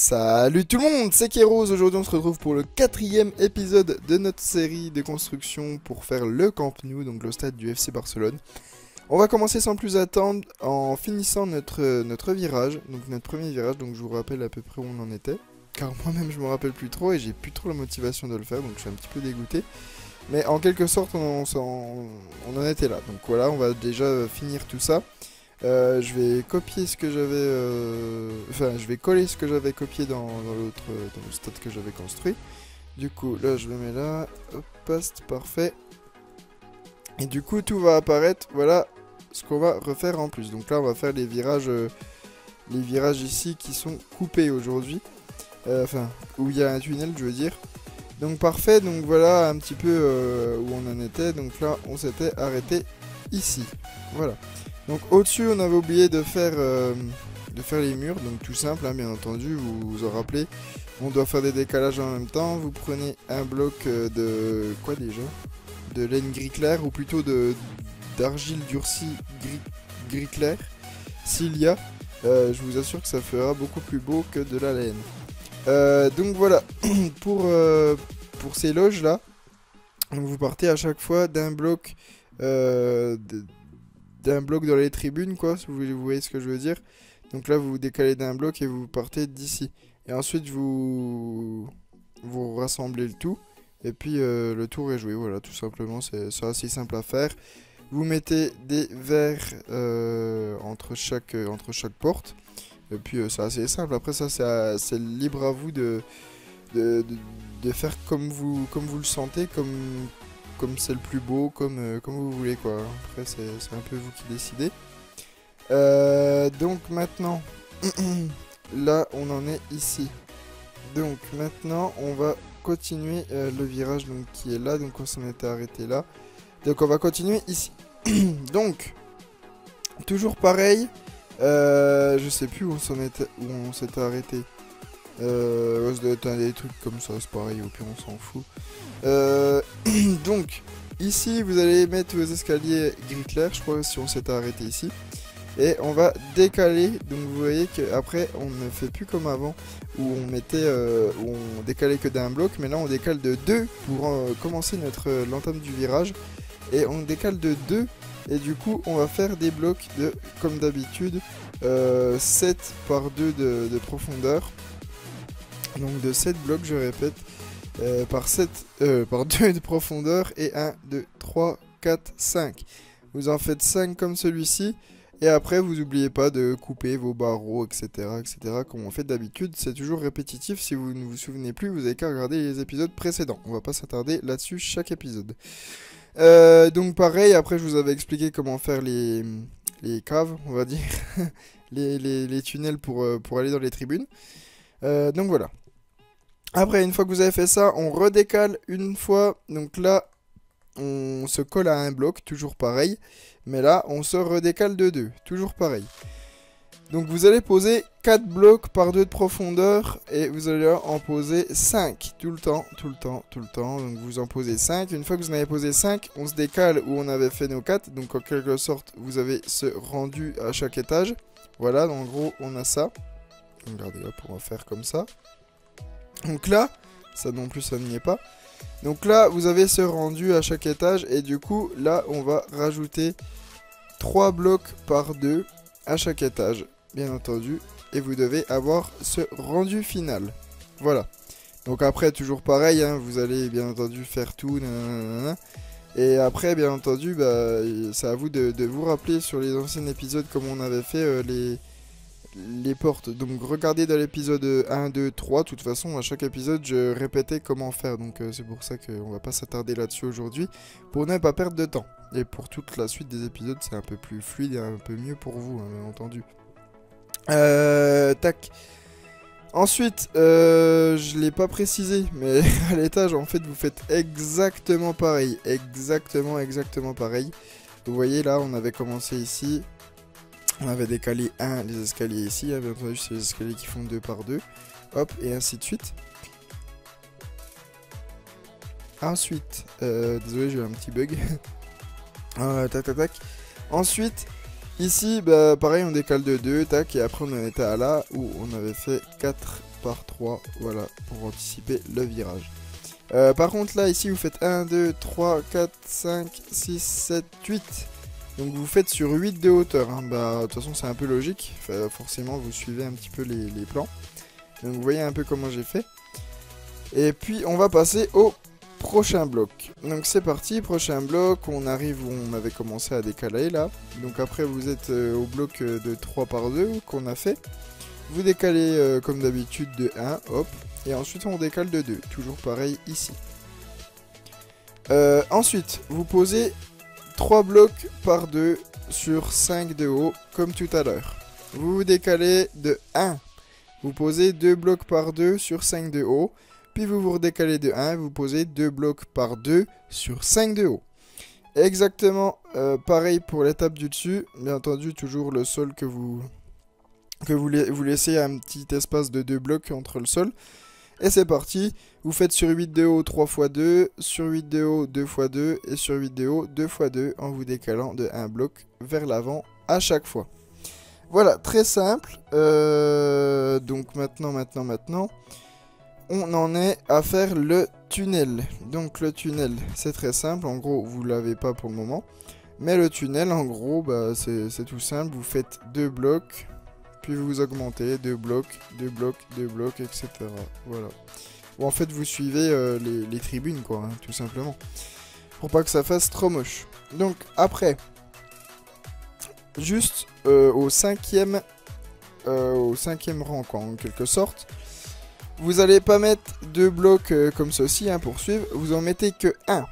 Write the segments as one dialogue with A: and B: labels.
A: Salut tout le monde, c'est Kéros. Aujourd'hui on se retrouve pour le 4e épisode de notre série de construction pour faire le Camp Nou, donc le stade du FC Barcelone. On va commencer sans plus attendre en finissant notre virage, donc notre premier virage, donc je vous rappelle à peu près où on en était. Car moi-même je me rappelle plus trop et j'ai plus trop la motivation de le faire, donc je suis un petit peu dégoûté. Mais en quelque sorte on en était là, donc voilà, on va déjà finir tout ça. Je vais copier ce que j'avais... Enfin, je vais coller ce que j'avais copié dans le stade que j'avais construit. Du coup, là, je le mets là. Hop, paste, parfait. Et du coup, tout va apparaître. Voilà ce qu'on va refaire en plus. Donc là, on va faire les virages ici qui sont coupés aujourd'hui. Enfin, où il y a un tunnel, je veux dire. Donc parfait, donc voilà un petit peu où on en était. Donc là, on s'était arrêté ici. Voilà. Donc au-dessus, on avait oublié de faire les murs, donc tout simple, hein, bien entendu, vous vous en rappelez. On doit faire des décalages en même temps. Vous prenez un bloc de... quoi déjà? De laine gris clair, ou plutôt d'argile durcie gris clair, s'il y a. Je vous assure que ça fera beaucoup plus beau que de la laine. Donc voilà, pour ces loges là, donc vous partez à chaque fois d'un bloc dans les tribunes, quoi, si vous voyez ce que je veux dire. Donc là, vous vous décalez d'un bloc et vous partez d'ici. Et ensuite, vous rassemblez le tout. Et puis, le tour est joué. Voilà, tout simplement, c'est assez simple à faire. Vous mettez des verres entre chaque porte. Et puis, c'est assez simple. Après, ça, c'est libre à vous de faire comme vous le sentez, comme c'est le plus beau, comme vous voulez, quoi. Après, c'est un peu vous qui décidez. Donc maintenant, là, on en est ici. Donc maintenant, on va continuer le virage donc, qui est là. Donc on s'en était arrêté là. Donc on va continuer ici. Donc, toujours pareil. Je sais plus où on s'était arrêté. Ça doit être des trucs comme ça, c'est pareil, au pire on s'en fout. Donc, ici vous allez mettre vos escaliers gris clair, je crois, si on s'était arrêté ici. Et on va décaler, donc vous voyez qu'après on ne fait plus comme avant, où on décalait que d'un bloc, mais là on décale de 2 pour commencer l'entame du virage. Et on décale de 2, et du coup on va faire des blocs de, comme d'habitude, 7 par 2 de profondeur. Donc de 7 blocs, je répète, par 2 de profondeur, et 1, 2, 3, 4, 5. Vous en faites 5 comme celui-ci, et après vous n'oubliez pas de couper vos barreaux, etc., etc., comme on fait d'habitude. C'est toujours répétitif, si vous ne vous souvenez plus, vous avez qu'à regarder les épisodes précédents. On va pas s'attarder là-dessus chaque épisode. Donc pareil, après je vous avais expliqué comment faire les caves, on va dire, les tunnels pour aller dans les tribunes. Donc voilà. Après, une fois que vous avez fait ça, on redécale une fois. Donc là, on se colle à un bloc, toujours pareil. Mais là, on se redécale de 2, toujours pareil. Donc vous allez poser 4 blocs par 2 de profondeur. Et vous allez en poser 5, tout le temps, tout le temps, tout le temps. Donc vous en posez 5. Une fois que vous en avez posé 5, on se décale où on avait fait nos 4. Donc en quelque sorte, vous avez ce rendu à chaque étage. Voilà, en gros, on a ça. Regardez, hop, on va faire comme ça. Donc là, ça non plus ça n'y est pas. Donc là, vous avez ce rendu à chaque étage. Et du coup, là, on va rajouter 3 blocs par 2 à chaque étage, bien entendu. Et vous devez avoir ce rendu final. Voilà. Donc après, toujours pareil, hein, vous allez bien entendu faire tout. Nanana. Et après, bien entendu, bah, c'est à vous de vous rappeler sur les anciens épisodes comme on avait fait les portes. Donc regardez dans l'épisode 1, 2, 3. De toute façon, à chaque épisode, je répétais comment faire. Donc c'est pour ça qu'on va pas s'attarder là-dessus aujourd'hui, pour ne pas perdre de temps. Et pour toute la suite des épisodes, c'est un peu plus fluide et un peu mieux pour vous, hein, bien entendu. Tac. Ensuite, je l'ai pas précisé, mais à l'étage, en fait, vous faites exactement pareil. Exactement pareil. Vous voyez, là, on avait commencé ici. On avait décalé les escaliers ici, hein, bien entendu c'est les escaliers qui font 2 par 2, hop, et ainsi de suite. Ensuite, désolé j'ai eu un petit bug, tac tac tac. Ensuite, Ici, bah, pareil, on décale de 2, tac, et après on en était à là où on avait fait 4 par 3, voilà, pour anticiper le virage. Par contre, là, ici, vous faites 1, 2, 3, 4, 5, 6, 7, 8. Donc vous faites sur 8 de hauteur, hein. Bah, de toute façon, c'est un peu logique, enfin, forcément, vous suivez un petit peu les plans. Donc vous voyez un peu comment j'ai fait. Et puis, on va passer au prochain bloc. Donc c'est parti, prochain bloc, on arrive où on avait commencé à décaler là. Donc après vous êtes au bloc de 3 par 2 qu'on a fait. Vous décalez comme d'habitude de 1, hop. Et ensuite on décale de 2, toujours pareil ici. Ensuite, vous posez 3 blocs par 2 sur 5 de haut, comme tout à l'heure. Vous décalez de 1. Vous posez 2 blocs par 2 sur 5 de haut. Puis vous vous redécalez de 1, vous posez 2 blocs par 2 sur 5 de haut. Exactement pareil pour l'étape du dessus. Bien entendu, toujours le sol que vous laissez un petit espace de 2 blocs entre le sol. Et c'est parti. Vous faites sur 8 de haut 3 x 2, sur 8 de haut 2 x 2 et sur 8 de haut 2 x 2 en vous décalant de 1 bloc vers l'avant à chaque fois. Voilà, très simple. Donc maintenant... on en est à faire le tunnel. Donc le tunnel, c'est très simple. En gros, vous l'avez pas pour le moment. Mais le tunnel, en gros, bah, c'est tout simple. Vous faites 2 blocs, puis vous augmentez 2 blocs, 2 blocs, 2 blocs, etc. Voilà. Ou en fait, vous suivez les tribunes, quoi, hein, tout simplement. Pour pas que ça fasse trop moche. Donc après, juste au cinquième rang, quoi, en quelque sorte. Vous n'allez pas mettre 2 blocs comme ceci hein, pour suivre, vous en mettez que 1.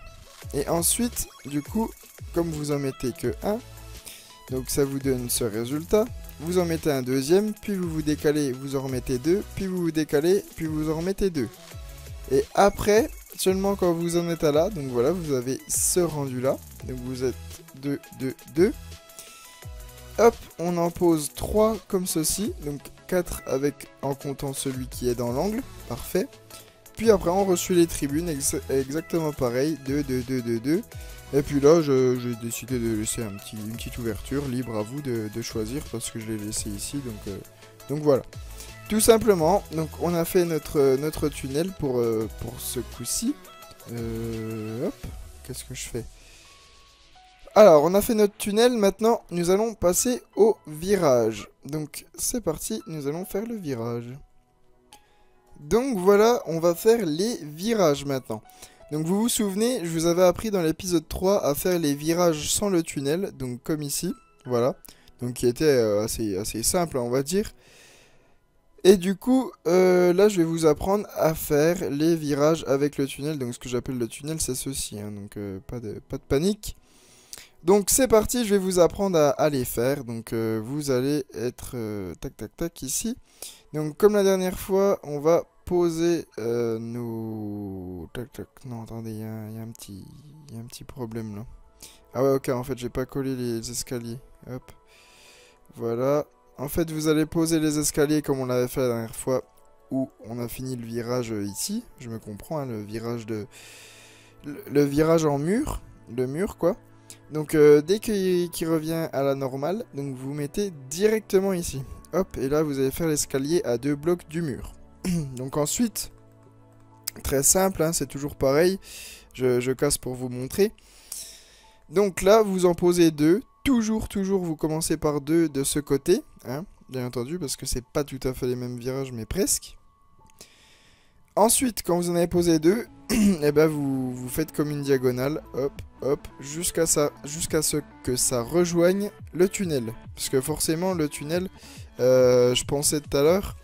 A: Et ensuite, du coup, comme vous en mettez que 1, donc ça vous donne ce résultat. Vous en mettez un deuxième, puis vous vous décalez, vous en remettez 2, puis vous vous décalez, puis vous en remettez 2. Et après, seulement quand vous en êtes à là, donc voilà, vous avez ce rendu là. Donc vous êtes 2, 2, 2. Hop, on en pose 3 comme ceci, donc 4 avec en comptant celui qui est dans l'angle, parfait. Puis après on reçoit les tribunes, exactement pareil, 2, 2, 2, 2, 2. Et puis là j'ai décidé de laisser une petite ouverture, libre à vous de choisir parce que je l'ai laissé ici, donc voilà. Tout simplement, donc on a fait notre tunnel pour ce coup-ci. Hop, qu'est-ce que je fais ? Alors, on a fait notre tunnel, maintenant nous allons passer au virage. Donc c'est parti, nous allons faire le virage. Donc voilà, on va faire les virages maintenant. Donc vous vous souvenez, je vous avais appris dans l'épisode 3 à faire les virages sans le tunnel, donc comme ici, voilà. Donc qui était assez simple, on va dire. Et du coup, là je vais vous apprendre à faire les virages avec le tunnel. Donc ce que j'appelle le tunnel, c'est ceci, hein, donc pas de panique. Donc c'est parti, je vais vous apprendre à les faire. Donc vous allez être tac tac tac ici. Donc comme la dernière fois, on va poser nos... Tac tac, non attendez, il y a un petit problème là. Ah ouais ok, en fait j'ai pas collé les escaliers. Hop, voilà. En fait vous allez poser les escaliers comme on l'avait fait la dernière fois où on a fini le virage ici. Je me comprends, hein, le virage en mur, le mur quoi. Donc dès qu'il revient à la normale, donc vous mettez directement ici. Hop, et là vous allez faire l'escalier à 2 blocs du mur. Donc ensuite, très simple, hein, c'est toujours pareil. Je casse pour vous montrer. Donc là, vous en posez 2. Toujours, vous commencez par 2 de ce côté. Hein, bien entendu, parce que c'est pas tout à fait les mêmes virages, mais presque. Ensuite, quand vous en avez posé 2, et ben vous faites comme une diagonale, hop, hop, jusqu'à ce que ça rejoigne le tunnel. Parce que forcément, le tunnel, je pensais tout à l'heure,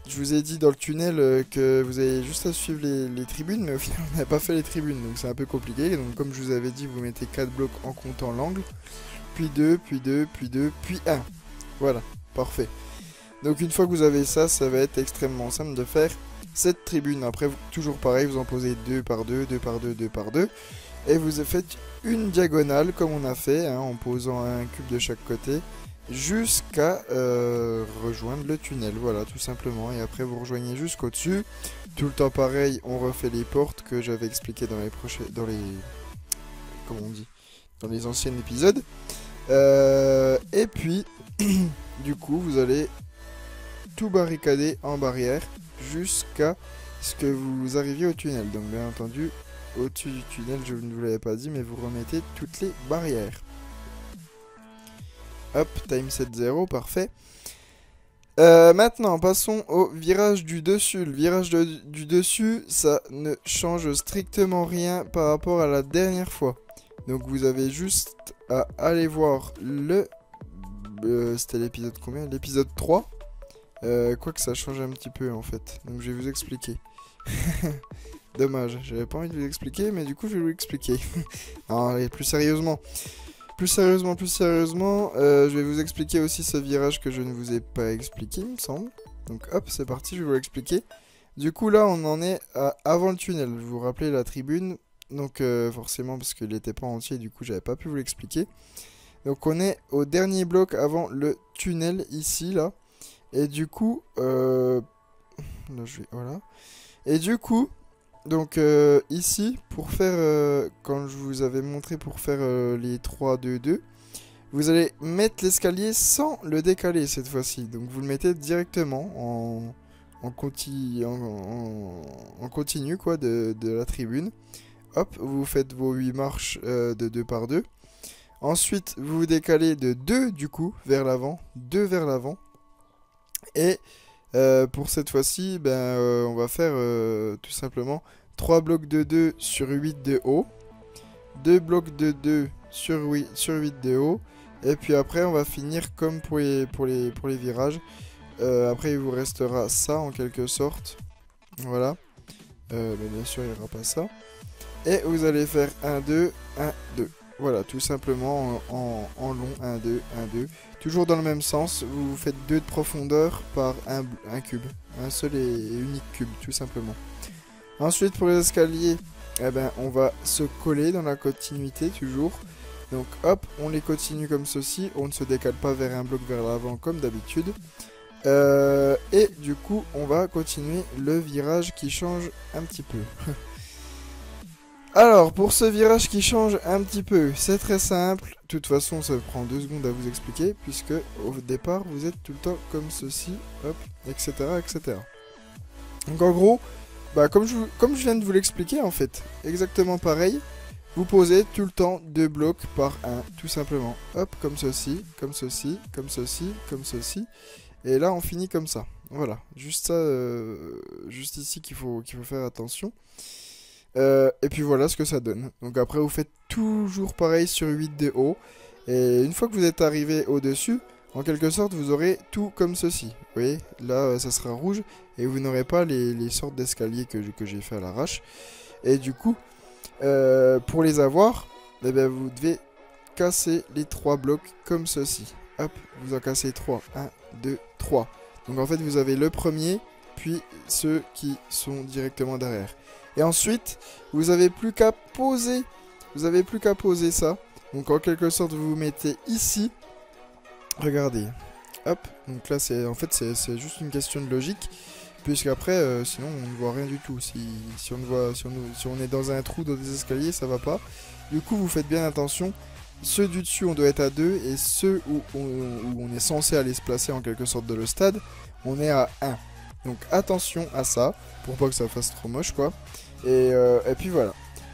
A: je vous ai dit dans le tunnel que vous avez juste à suivre les tribunes, mais au final, on n'a pas fait les tribunes, donc c'est un peu compliqué. Donc comme je vous avais dit, vous mettez 4 blocs en comptant l'angle, puis 2, puis 2, puis 2, puis 1. Voilà, parfait. Donc une fois que vous avez ça, ça va être extrêmement simple de faire cette tribune. Après, toujours pareil, vous en posez 2 par 2, 2 par 2, 2 par 2. Et vous faites une diagonale comme on a fait, hein, en posant un cube de chaque côté, jusqu'à rejoindre le tunnel. Voilà, tout simplement. Et après, vous rejoignez jusqu'au-dessus. Tout le temps pareil, on refait les portes que j'avais expliqué dans les anciens épisodes. Et puis, du coup, vous allez tout barricader en barrière jusqu'à ce que vous arriviez au tunnel. Donc, bien entendu, au-dessus du tunnel, je ne vous l'avais pas dit, mais vous remettez toutes les barrières. Hop, time set 0, parfait. Maintenant, passons au virage du dessus. Le virage du dessus, ça ne change strictement rien par rapport à la dernière fois. Donc vous avez juste à aller voir le... c'était l'épisode combien? L'épisode 3. Quoique ça change un petit peu en fait. Donc je vais vous expliquer. Dommage, j'avais pas envie de vous expliquer, mais du coup je vais vous expliquer. Non, allez, plus sérieusement. Plus sérieusement, je vais vous expliquer aussi ce virage que je ne vous ai pas expliqué, il me semble. Donc hop, c'est parti, je vais vous l'expliquer. Du coup là, on en est avant le tunnel. Vous vous rappelez la tribune. Donc forcément, parce qu'il n'était pas entier, du coup j'avais pas pu vous l'expliquer. Donc on est au dernier bloc avant le tunnel, ici, là. Et du coup, là je vais, voilà. Et du coup... Donc ici, pour faire, quand je vous avais montré pour faire les 3, 2, 2, vous allez mettre l'escalier sans le décaler cette fois-ci. Donc vous le mettez directement en continu quoi, de la tribune. Hop, vous faites vos 8 marches de 2 par 2. Ensuite, vous vous décalez de 2 du coup vers l'avant, 2 vers l'avant. Et... pour cette fois-ci, on va faire tout simplement 3 blocs de 2 sur 8 de haut, 2 blocs de 2 sur 8 de haut, et puis après on va finir comme pour les virages. Après il vous restera ça en quelque sorte, voilà, mais bien sûr il n'y aura pas ça, et vous allez faire 1, 2, 1, 2. Voilà, tout simplement en long, 1, 2, 1, 2. Toujours dans le même sens, vous faites 2 de profondeur par un cube. Un seul et unique cube, tout simplement. Ensuite, pour les escaliers, on va se coller dans la continuité, toujours. Donc hop, on les continue comme ceci. On ne se décale pas vers un bloc vers l'avant comme d'habitude. Et du coup, on va continuer le virage qui change un petit peu. Alors, pour ce virage qui change un petit peu, c'est très simple. De toute façon, ça prend 2 secondes à vous expliquer, puisque au départ, vous êtes tout le temps comme ceci, hop, etc., etc. Donc en gros, comme je viens de vous l'expliquer, en fait, exactement pareil, vous posez tout le temps 2 blocs par 1, tout simplement. Hop, comme ceci, comme ceci, comme ceci, comme ceci. Et là, on finit comme ça. Voilà, juste ça, juste ici qu'il faut faire attention. Et puis voilà ce que ça donne. Donc après vous faites toujours pareil sur 8 de haut. Et une fois que vous êtes arrivé au-dessus, en quelque sorte vous aurez tout comme ceci. Vous voyez, là ça sera rouge et vous n'aurez pas les sortes d'escaliers que j'ai fait à l'arrache. Et du coup, pour les avoir, vous devez casser les 3 blocs comme ceci. Hop, vous en cassez 3. 1, 2, 3. Donc en fait vous avez le premier, puis ceux qui sont directement derrière. Et ensuite, vous n'avez plus qu'à poser. Vous n'avez plus qu'à poser ça. Donc en quelque sorte, vous vous mettez ici. Regardez. Hop. Donc là, en fait, c'est juste une question de logique. Puisqu'après, sinon, on ne voit rien du tout. Si on est dans un trou, dans des escaliers, ça va pas. Du coup, vous faites bien attention. Ceux du dessus, on doit être à 2. Et ceux où on est censé aller se placer en quelque sorte de le stade, on est à 1. Donc attention à ça, pour pas que ça fasse trop moche quoi. Et puis voilà.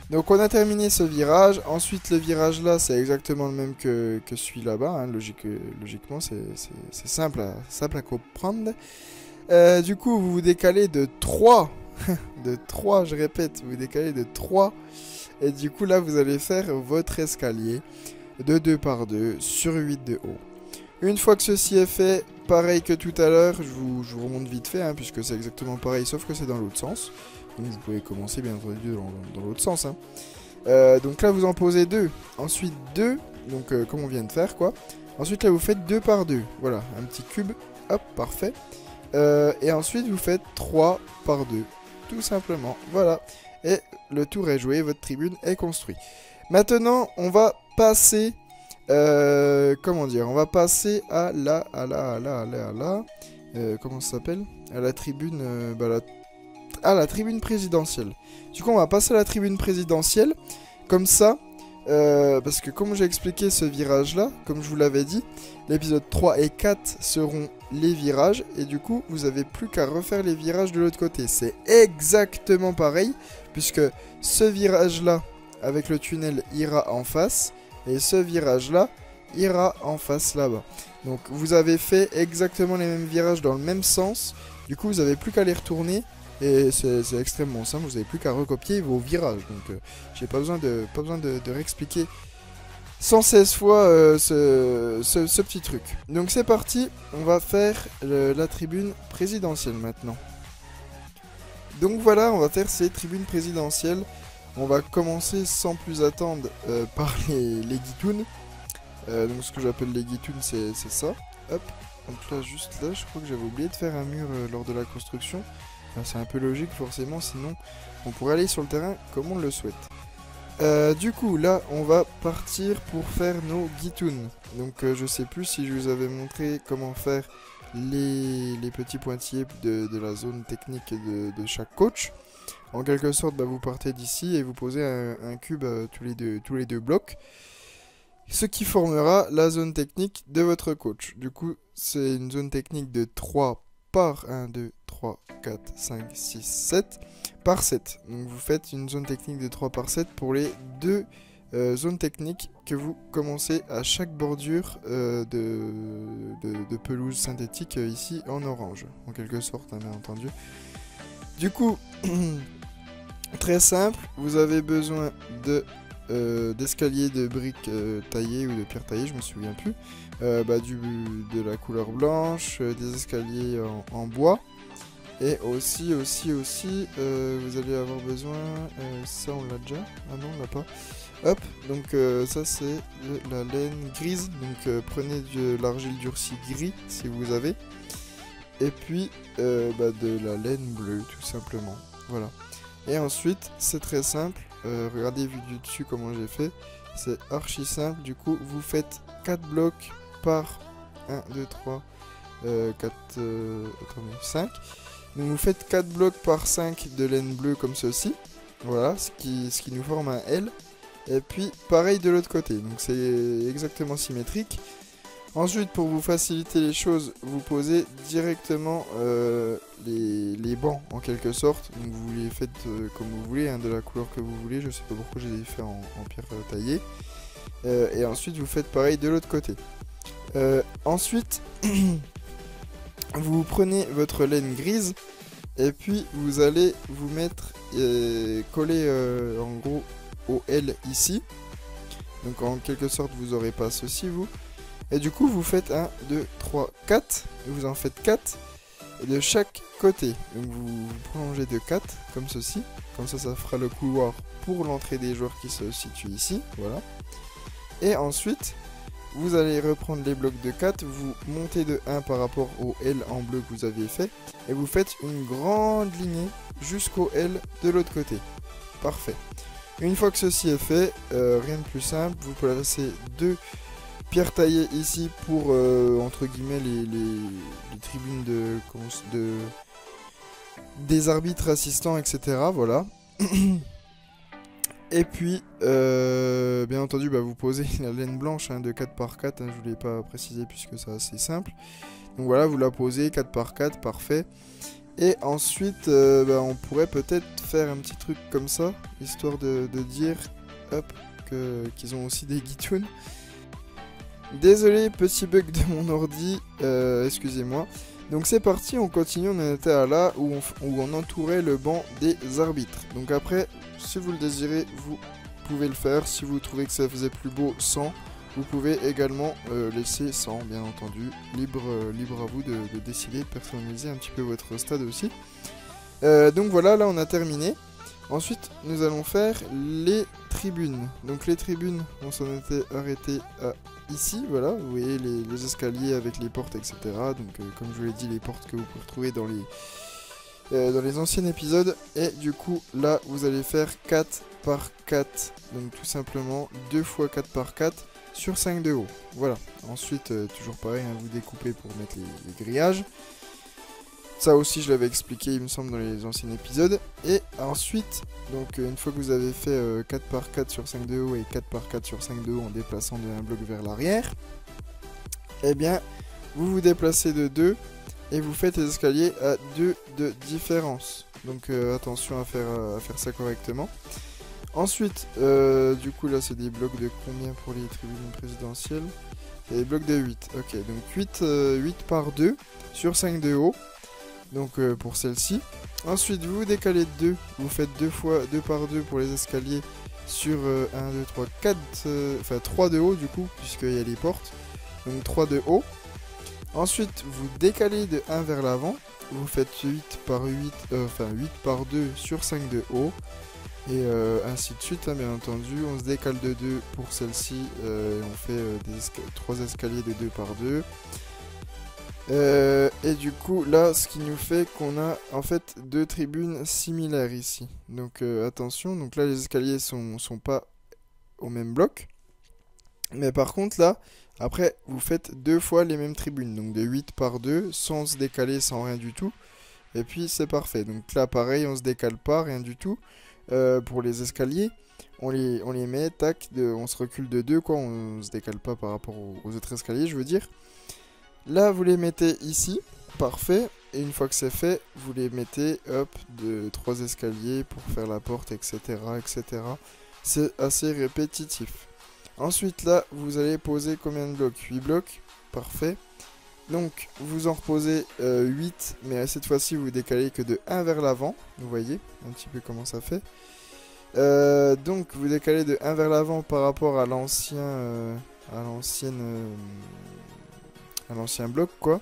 A: Donc on a terminé ce virage. Ensuite le virage là c'est exactement le même que celui là-bas. Hein. Logiquement c'est simple à comprendre. Du coup vous vous décalez de 3. De 3 je répète, vous vous décalez de 3. Et du coup là vous allez faire votre escalier de 2 par 2 sur 8 de haut. Une fois que ceci est fait, pareil que tout à l'heure, je vous remonte vite fait, hein, puisque c'est exactement pareil, sauf que c'est dans l'autre sens. Donc vous pouvez commencer bien entendu dans l'autre sens. Hein. Donc là vous en posez 2, ensuite 2, donc comme on vient de faire quoi. Ensuite là vous faites 2 par 2, voilà, un petit cube, hop, parfait. Et ensuite vous faites 3 par 2, tout simplement, voilà. Et le tour est joué, votre tribune est construite. Maintenant on va passer... comment dire, on va passer à la comment ça s'appelle, à la tribune à la tribune présidentielle. Du coup on va passer à la tribune présidentielle. Comme ça parce que comme j'ai expliqué ce virage là, comme je vous l'avais dit, l'épisode 3 et 4 seront les virages, et du coup vous avez plus qu'à refaire les virages de l'autre côté. C'est exactement pareil, puisque ce virage là avec le tunnel ira en face, et ce virage là ira en face là-bas. Donc vous avez fait exactement les mêmes virages dans le même sens, du coup vous avez plus qu'à les retourner. Et c'est extrêmement simple, vous n'avez plus qu'à recopier vos virages. Donc j'ai pas besoin de réexpliquer 116 fois ce petit truc. Donc c'est parti, on va faire la tribune présidentielle maintenant. Donc voilà, on va faire ces tribunes présidentielles. On va commencer sans plus attendre par les guitounes. Donc ce que j'appelle les guitounes, c'est ça. Hop, donc là, juste là, je crois que j'avais oublié de faire un mur lors de la construction. C'est un peu logique forcément, sinon on pourrait aller sur le terrain comme on le souhaite. Du coup là on va partir pour faire nos guitounes. Donc je sais plus si je vous avais montré comment faire les petits pointillés de la zone technique de chaque coach. En quelque sorte vous partez d'ici et vous posez un cube tous les deux blocs. Ce qui formera la zone technique de votre coach. Du coup c'est une zone technique de 3 par 1, 2, 3, 4, 5, 6, 7 par 7. Donc vous faites une zone technique de 3 par 7 pour les deux zones techniques que vous commencez à chaque bordure de pelouse synthétique ici en orange, en quelque sorte, hein, bien entendu. Du coup, très simple, vous avez besoin d'escaliers de briques taillées ou de pierres taillées, je me souviens plus. De la couleur blanche, des escaliers en bois, et aussi vous allez avoir besoin, ça on l'a déjà, ah non on l'a pas, hop, donc ça c'est la laine grise, donc prenez de l'argile durcie gris si vous avez, et puis de la laine bleue tout simplement, voilà. Et ensuite c'est très simple, regardez vu du dessus comment j'ai fait, c'est archi simple, du coup vous faites 4 blocs par 1, 2, 3, 4, 5. Donc vous faites 4 blocs par 5 de laine bleue comme ceci. Voilà, ce qui nous forme un L. Et puis pareil de l'autre côté, donc c'est exactement symétrique. Ensuite, pour vous faciliter les choses, vous posez directement les bancs en quelque sorte. Donc vous les faites comme vous voulez, hein, de la couleur que vous voulez. Je sais pas pourquoi j'ai fait en pierre taillée. Et ensuite vous faites pareil de l'autre côté. Ensuite, vous prenez votre laine grise et puis vous allez vous mettre coller en gros au L ici. Donc en quelque sorte vous aurez pas ceci vous. Et du coup vous faites 1, 2, 3, 4. Et vous en faites 4 de chaque côté. Donc vous prolongez de 4 comme ceci. Comme ça fera le couloir pour l'entrée des joueurs qui se situe ici. Voilà. Et ensuite vous allez reprendre les blocs de 4, vous montez de 1 par rapport au L en bleu que vous aviez fait, et vous faites une grande lignée jusqu'au L de l'autre côté. Parfait. Une fois que ceci est fait, rien de plus simple, vous placez 2 pierres taillées ici pour, entre guillemets, les tribunes des arbitres assistants, etc. Voilà. Et puis, bien entendu, vous posez la laine blanche de 4 par 4, je ne vous l'ai pas précisé puisque c'est assez simple. Donc voilà, vous la posez 4 par 4, parfait. Et ensuite, on pourrait peut-être faire un petit truc comme ça, histoire de dire, hop, qu'ils ont aussi des guitounes. Désolé, petit bug de mon ordi, excusez-moi. Donc c'est parti, on continue, on en était à là où on entourait le banc des arbitres. Donc après, si vous le désirez, vous pouvez le faire. Si vous trouvez que ça faisait plus beau sans, vous pouvez également laisser sans, bien entendu. Libre à vous de décider, de personnaliser un petit peu votre stade aussi. Donc voilà, là on a terminé. Ensuite, nous allons faire les tribunes. Donc les tribunes, on s'en était arrêté à ici, voilà, vous voyez les escaliers avec les portes, etc. Donc comme je vous l'ai dit, les portes que vous pouvez retrouver dans les anciens épisodes. Et du coup, là, vous allez faire 4 par 4. Donc tout simplement 2 fois 4 par 4 sur 5 de haut. Voilà. Ensuite, toujours pareil, vous découpez pour mettre les grillages. Ça aussi je l'avais expliqué il me semble dans les anciens épisodes. Et ensuite, donc une fois que vous avez fait 4 par 4 sur 5 de haut et 4 par 4 sur 5 de haut en déplaçant de un bloc vers l'arrière, eh bien vous vous déplacez de 2 et vous faites les escaliers à 2 de différence. Donc attention à faire ça correctement. Ensuite, du coup là c'est des blocs de combien pour les tribunes présidentielles? Et des blocs de 8. Ok, donc 8 par 2 sur 5 de haut. Donc pour celle-ci. Ensuite vous vous décalez de 2. Vous faites 2 par 2 pour les escaliers sur 1, 2, 3, 4. Enfin 3 de haut du coup, puisqu'il y a les portes. Donc 3 de haut. Ensuite vous décalez de 1 vers l'avant. Vous faites 8 par 8. Enfin 8 par 2 sur 5 de haut. Et ainsi de suite, hein, bien entendu. On se décale de 2 pour celle-ci. On fait 3 escaliers de 2 par 2. Et du coup, là, ce qui nous fait qu'on a en fait 2 tribunes similaires ici. Donc attention, donc là les escaliers sont pas au même bloc. Mais par contre là, après vous faites 2 fois les mêmes tribunes. Donc de 8 par 2, sans se décaler, sans rien du tout. Et puis c'est parfait. Donc là pareil, on se décale pas, rien du tout. Pour les escaliers, on les met, tac, on se recule de 2 quoi, on se décale pas par rapport aux autres escaliers, je veux dire. Là, vous les mettez ici, parfait, et une fois que c'est fait, vous les mettez, hop, de 3 escaliers pour faire la porte, etc., etc. C'est assez répétitif. Ensuite, là, vous allez poser combien de blocs? 8 blocs, parfait. Donc, vous en reposez 8, mais cette fois-ci, vous décalez que de 1 vers l'avant. Vous voyez un petit peu comment ça fait. Donc, vous décalez de 1 vers l'avant par rapport à l'ancien bloc, quoi.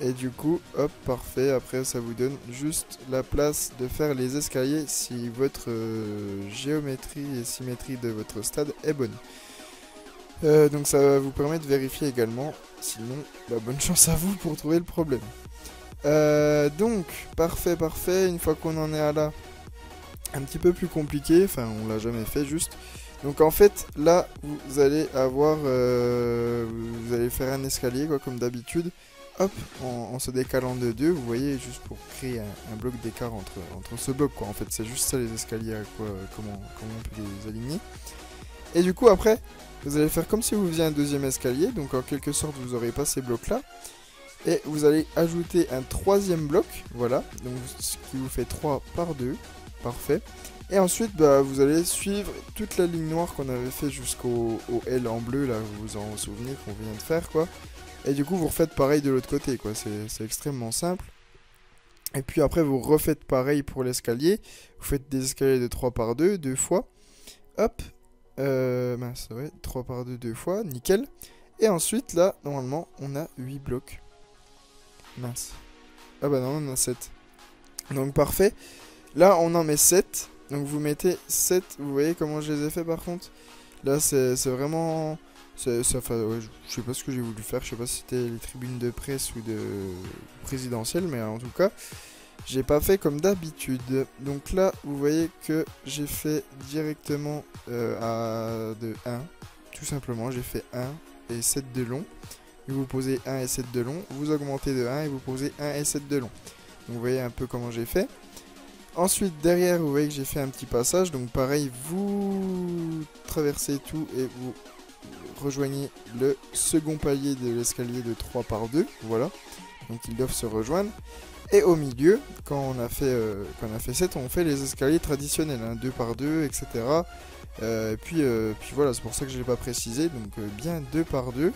A: Et du coup, hop, parfait. Après, ça vous donne juste la place de faire les escaliers si votre géométrie et symétrie de votre stade est bonne. Donc ça va vous permettre de vérifier également, sinon bonne chance à vous pour trouver le problème. Donc parfait, une fois qu'on en est à là, un petit peu plus compliqué, enfin on l'a jamais fait juste. Donc en fait là vous allez avoir, vous allez faire un escalier quoi comme d'habitude, hop, en se décalant de 2, vous voyez, juste pour créer un bloc d'écart entre ce bloc quoi. En fait c'est juste ça les escaliers, comment on peut les aligner. Et du coup après, vous allez faire comme si vous faisiez un deuxième escalier, donc en quelque sorte vous n'aurez pas ces blocs là. Et vous allez ajouter un troisième bloc, voilà, donc ce qui vous fait 3 par 2, parfait. Et ensuite vous allez suivre toute la ligne noire qu'on avait fait jusqu'au L en bleu, là, vous vous en souvenez qu'on vient de faire quoi. Et du coup vous refaites pareil de l'autre côté quoi, c'est extrêmement simple. Et puis après vous refaites pareil pour l'escalier, vous faites des escaliers de 3 par 2, 2 fois, hop. Mince, ouais, 3 par 2, 2 fois, nickel. Et ensuite, là, normalement, on a 8 blocs. Mince. Ah bah non, on en a 7. Donc, parfait. Là, on en met 7. Donc, vous mettez 7. Vous voyez comment je les ai fait, par contre? Là, c'est vraiment... ouais, je sais pas ce que j'ai voulu faire. Je sais pas si c'était les tribunes de presse ou de présidentielle. Mais en tout cas... j'ai pas fait comme d'habitude. Donc là, vous voyez que j'ai fait directement de 1. Tout simplement, j'ai fait 1 et 7 de long. Et vous posez 1 et 7 de long. Vous augmentez de 1 et vous posez 1 et 7 de long. Donc vous voyez un peu comment j'ai fait. Ensuite, derrière, vous voyez que j'ai fait un petit passage. Donc pareil, vous traversez tout et vous rejoignez le second palier de l'escalier de 3 par 2. Voilà. Donc ils doivent se rejoindre. Et au milieu, quand on a fait 7, on fait les escaliers traditionnels, hein, 2 par 2, etc. Puis voilà, c'est pour ça que je ne l'ai pas précisé. Donc bien 2 par 2.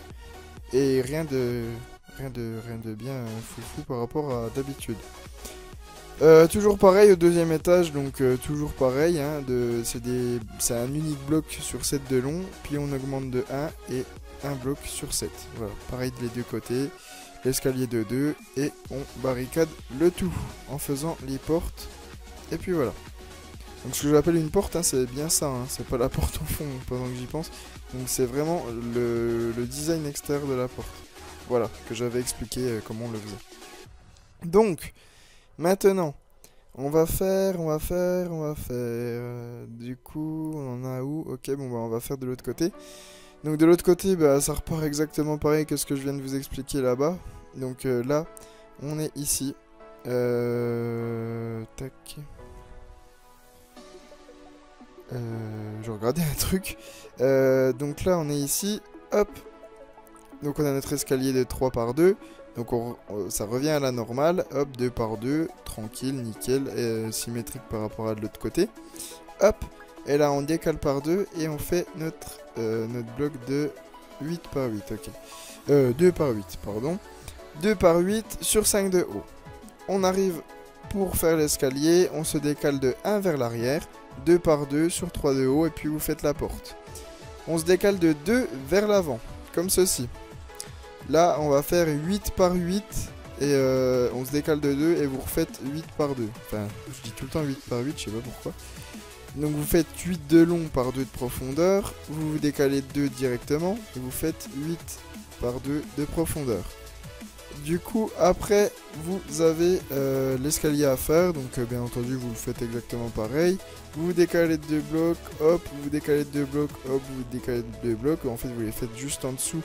A: Et rien de bien foufou par rapport à d'habitude. Toujours pareil au deuxième étage, donc toujours pareil, hein, c'est un unique bloc sur 7 de long, puis on augmente de 1 et un bloc sur 7. Voilà, pareil des deux côtés. L'escalier de 2 et on barricade le tout en faisant les portes et puis voilà. Donc ce que j'appelle une porte, hein, c'est bien ça, hein, c'est pas la porte au fond pendant que j'y pense, donc c'est vraiment le design extérieur de la porte. Voilà, que j'avais expliqué comment on le faisait. Donc maintenant on va faire du coup on en a où? Ok, bon on va faire de l'autre côté. Donc de l'autre côté, ça repart exactement pareil que ce que je viens de vous expliquer là-bas. Donc là, on est ici. Tac. Je regardais un truc. Donc là, on est ici. Hop. Donc on a notre escalier de 3 par 2. Donc ça revient à la normale. Hop, 2 par 2. Tranquille, nickel. Symétrique par rapport à l'autre côté. Hop. Et là, on décale par 2. Et on fait notre bloc de 8 par 8. Ok. 2 par 8, pardon. 2 par 8 sur 5 de haut. On arrive pour faire l'escalier. On se décale de 1 vers l'arrière. 2 par 2 sur 3 de haut. Et puis vous faites la porte. On se décale de 2 vers l'avant. Comme ceci. Là, on va faire 8 par 8. Et on se décale de 2. Et vous refaites 8 par 2. Enfin, je dis tout le temps 8 par 8. Je sais pas pourquoi. Donc vous faites 8 de long par 2 de profondeur. Vous vous décalez de 2 directement. Et vous faites 8 par 2 de profondeur. Du coup, après, vous avez l'escalier à faire. Donc, bien entendu, vous le faites exactement pareil. Vous vous décalez de 2 blocs, hop, vous vous décalez de 2 blocs, hop, vous vous décalez de 2 blocs. En fait, vous les faites juste en dessous.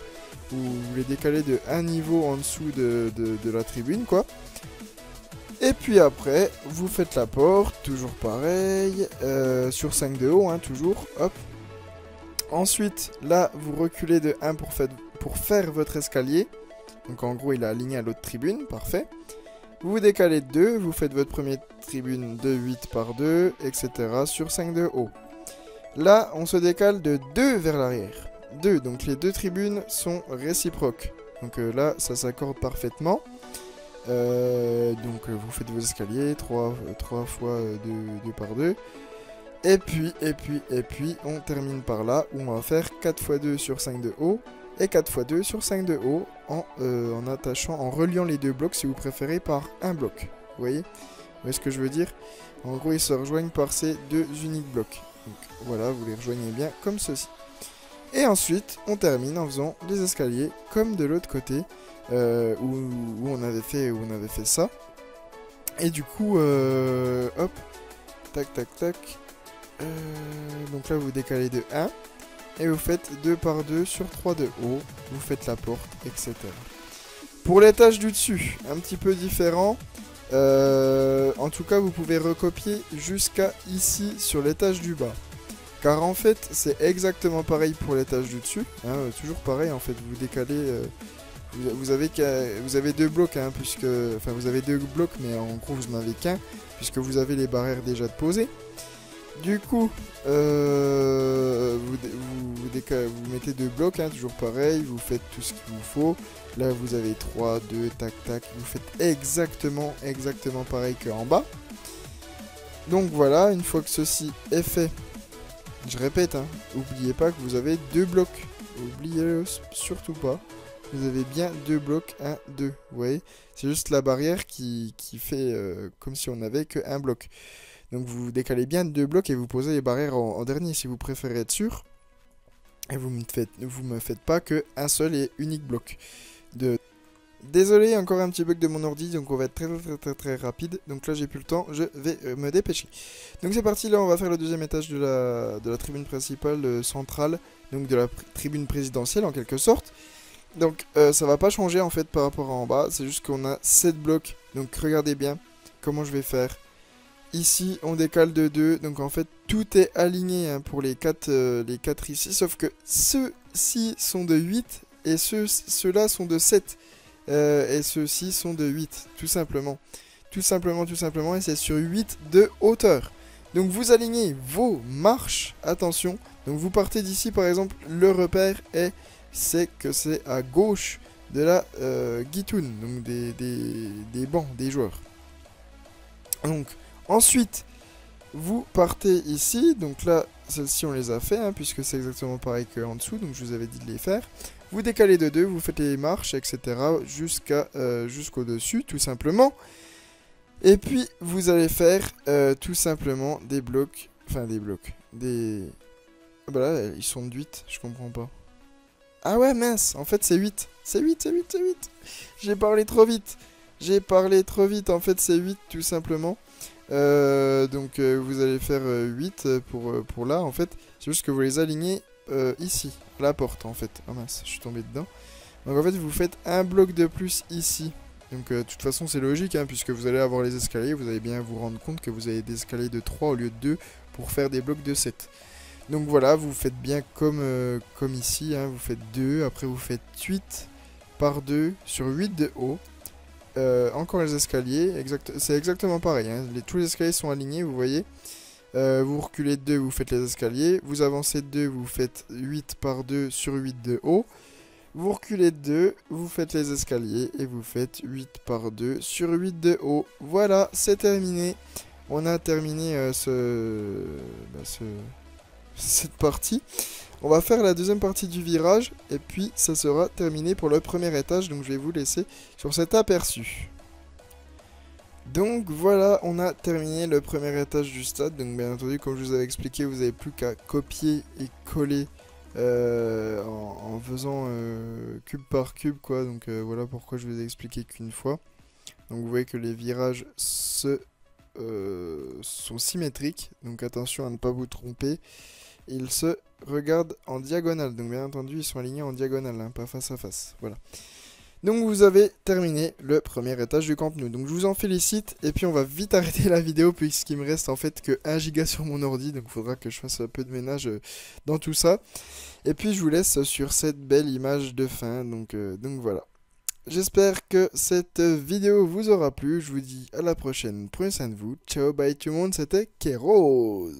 A: Vous les décalez de un niveau en dessous de la tribune, quoi. Et puis après, vous faites la porte, toujours pareil. Sur 5 de haut, hein, toujours, hop. Ensuite, là, vous reculez de 1 pour faire votre escalier. Donc en gros, il est aligné à l'autre tribune, parfait. Vous vous décalez de 2, vous faites votre première tribune de 8 par 2, etc. sur 5 de haut. Là, on se décale de 2 vers l'arrière. 2, donc les deux tribunes sont réciproques. Donc là, ça s'accorde parfaitement. Donc vous faites vos escaliers, 3 fois 2 par 2. Et puis, on termine par là, où on va faire 4 fois 2 sur 5 de haut. Et 4 fois 2 sur 5 de haut en attachant, en reliant les deux blocs si vous préférez par un bloc. Vous voyez ce que je veux dire? En gros, ils se rejoignent par ces deux uniques blocs. Donc voilà, vous les rejoignez bien comme ceci. Et ensuite, on termine en faisant des escaliers comme de l'autre côté où on avait fait ça. Et du coup, hop, tac, tac, tac. Donc là, vous décalez de 1. Et vous faites 2 par 2 sur 3 de haut. Vous faites la porte, etc. Pour l'étage du dessus, un petit peu différent. En tout cas, vous pouvez recopier jusqu'à ici sur l'étage du bas. Car en fait, c'est exactement pareil pour l'étage du dessus. Hein, toujours pareil, en fait, vous décalez... vous avez deux blocs, hein, puisque... Enfin, vous avez deux blocs, mais en gros, vous n'en avez qu'un, puisque vous avez les barrières déjà posées. Du coup, vous mettez deux blocs, hein, toujours pareil, vous faites tout ce qu'il vous faut. Là, vous avez 3, 2, tac, tac. Vous faites exactement pareil qu'en bas. Donc voilà, une fois que ceci est fait, je répète, hein, n'oubliez pas que vous avez deux blocs. N'oubliez-le surtout pas. Vous avez bien deux blocs, 1, 2. Vous voyez, c'est juste la barrière qui fait comme si on n'avait qu'un bloc. Donc vous décalez bien de deux blocs et vous posez les barrières en dernier si vous préférez être sûr. Et vous me faites pas qu'un seul et unique bloc. Désolé, encore un petit bug de mon ordi, donc on va être très rapide. Donc là j'ai plus le temps, je vais me dépêcher. Donc c'est parti, là on va faire le deuxième étage de la tribune principale centrale. Donc de la tribune présidentielle en quelque sorte. Donc ça va pas changer en fait par rapport à en bas, c'est juste qu'on a 7 blocs. Donc regardez bien comment je vais faire. Ici, on décale de 2, donc en fait, tout est aligné hein, pour les 4 ici, sauf que ceux-ci sont de 8 et ceux-là sont de 7. Et ceux-ci sont de 8, tout simplement. Tout simplement, et c'est sur 8 de hauteur. Donc vous alignez vos marches, attention. Donc vous partez d'ici, par exemple, le repère c'est que c'est à gauche de la guitoune, donc des bancs, des joueurs. Donc... Ensuite, vous partez ici, donc là, celles-ci on les a fait, hein, puisque c'est exactement pareil qu'en dessous, donc je vous avais dit de les faire. Vous décalez de 2, vous faites les marches, etc. jusqu'au dessus, tout simplement. Et puis, vous allez faire tout simplement des blocs, ah bah là, ils sont de 8, je comprends pas. Ah ouais, mince, en fait c'est 8. C'est 8. J'ai parlé trop vite, en fait c'est 8 tout simplement. Donc vous allez faire 8 pour là en fait. C'est juste que vous les alignez ici, à la porte en fait. Oh mince, je suis tombé dedans. Donc en fait vous faites un bloc de plus ici Donc de toute façon c'est logique, hein, puisque vous allez avoir les escaliers, vous allez bien vous rendre compte que vous avez des escaliers de 3 au lieu de 2 pour faire des blocs de 7. Donc voilà, vous faites bien comme ici, hein, vous faites 2, après vous faites 8 par 2 sur 8 de haut. Encore les escaliers, c'est exactement pareil, hein, tous les escaliers sont alignés, vous voyez. Vous reculez 2, vous faites les escaliers, vous avancez 2, vous faites 8 par 2 sur 8 de haut. Vous reculez 2, vous faites les escaliers et vous faites 8 par 2 sur 8 de haut. Voilà, c'est terminé. On a terminé cette partie. On va faire la deuxième partie du virage et puis ça sera terminé pour le premier étage. Donc je vais vous laisser sur cet aperçu. Donc voilà, on a terminé le premier étage du stade. Donc bien entendu, comme je vous avais expliqué, vous n'avez plus qu'à copier et coller en faisant cube par cube, quoi. Donc voilà pourquoi je vous ai expliqué qu'une fois. Donc vous voyez que les virages sont symétriques. Donc attention à ne pas vous tromper. Ils se regardent en diagonale. Donc bien entendu, ils sont alignés en diagonale, hein, pas face à face. Voilà. Donc vous avez terminé le premier étage du Camp Nou. Donc je vous en félicite. Et puis on va vite arrêter la vidéo puisqu'il me reste en fait que 1 giga sur mon ordi. Donc il faudra que je fasse un peu de ménage dans tout ça. Et puis je vous laisse sur cette belle image de fin. Donc voilà. J'espère que cette vidéo vous aura plu. Je vous dis à la prochaine. Prenez soin de vous. Ciao, bye tout le monde. C'était Keros.